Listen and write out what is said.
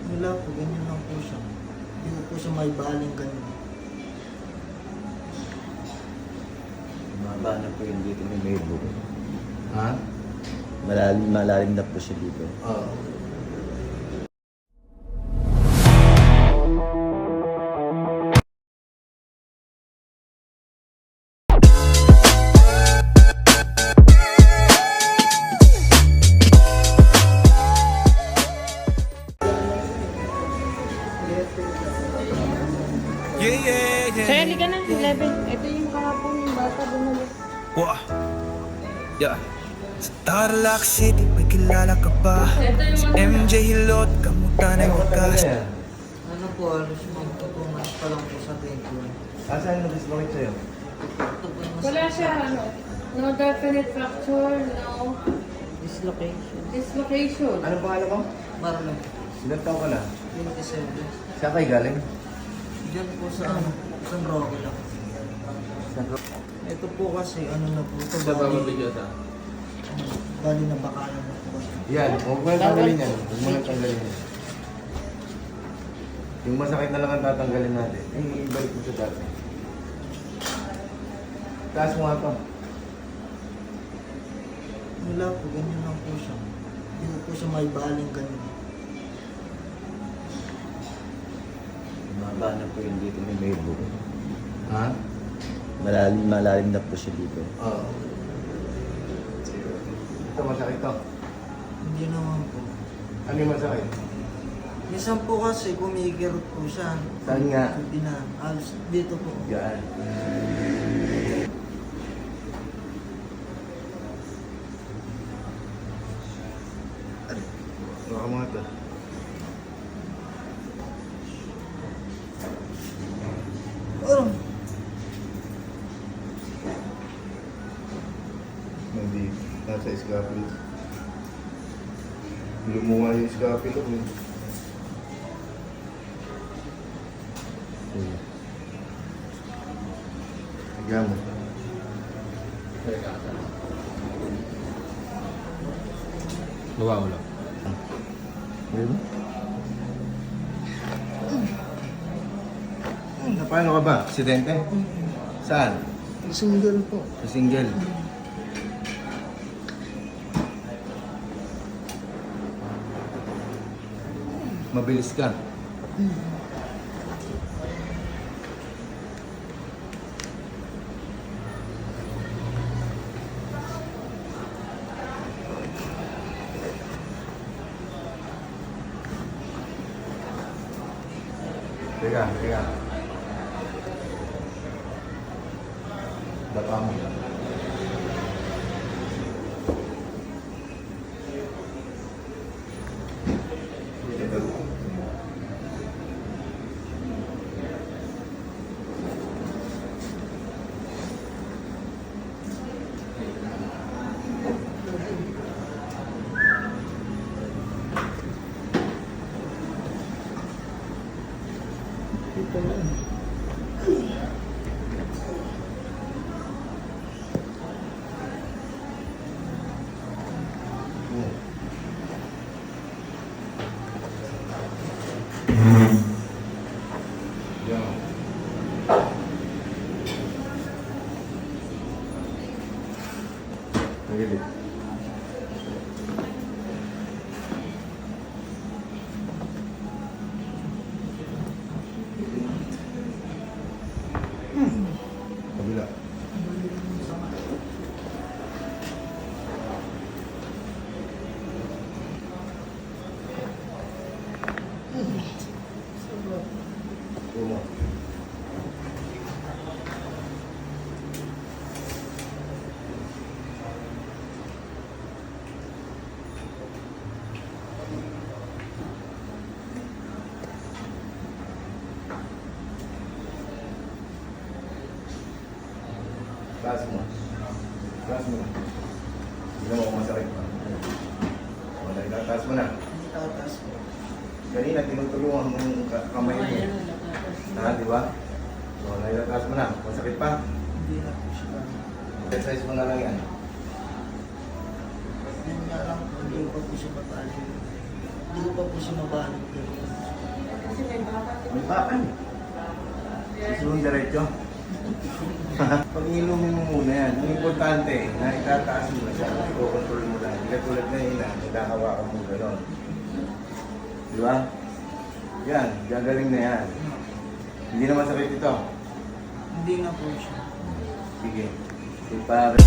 Wala po, ganyan lang po siya. Hindi ko po siya may baling ganyan. Maba na po yun dito ni may buko. Ha? Malalim na po siya dito. Oo. Sir, halika na. 11. Ito yung kahapon yung bata bumalik. Wow. Yeah. Sa Tarlac City, may kilala ka ba? Ito yung Si MJ Hilot, kamutan ay wakas. Ano po, alos magtutunas pa lang po sa table. Asan yung dislocate sa'yo? Ito po yung Wala siya, ano, no definite fracture, no dislocation. dislocation. Anong pangalan mo? Marlon, Ilan taon ka na? 27. Saan kayo galing? Diyan po sa San Roque lang. Ito po kasi, ano na po ito, bali na bakalan na po kasi. Yan, huwag mo na tanggalin yan. Huwag mo na tanggalin yan. Yung masakit na lang ang tatanggalin natin. Ibalik mo sa dati. Taas mo nga to. Wala po, ganyan lang po siya. Hindi ko po siya may baling ganyan. Maba na po yun dito ni may buko. Ha? Malalim na po siya dito. Oo. Ito masakit to. Hindi naman po. Ano yung masakit? Minsan po kasi kumikirot po siya. Saan nga? Hindi na. Alos dito po. Yan. Baka mga to. Oh, Hindi. Nasa scapula. Lumuha yung scapula mo. Higa mo. Luwa ulo. Ayun. Paano ka ba? Aksidente? Saan? single po. Sa single. Mabilis ka. Teka. Dapa mo. Ito. Ito lang. Yan. Nagilid. Kabila. Tumo. Taas mo. Taas mo na. Hindi mo kung masakit pa. Wala, itataas mo na. Tatas po. Kanina, tinutulungan mo yung kamay mo. Ha, di ba? So, nailataas mo na. Masakit pa. Hindi na po siya. Exercise mo na lang yan. Yan nga lang po, hindi ko pa po siya matali. Hindi ko pa po siya mabaling ganyan. May bakal. Susunod diretso. Pag-inumin mo muna yan. Ang importante, na itataas mo na siya. I-control mo lang. Hindi ka tulad na yun na nagkakawakan mo gano'n. Di ba? Yan, gagaling na yan. Hindi na masakit ito. Hindi na po siya. Sige. Si pare.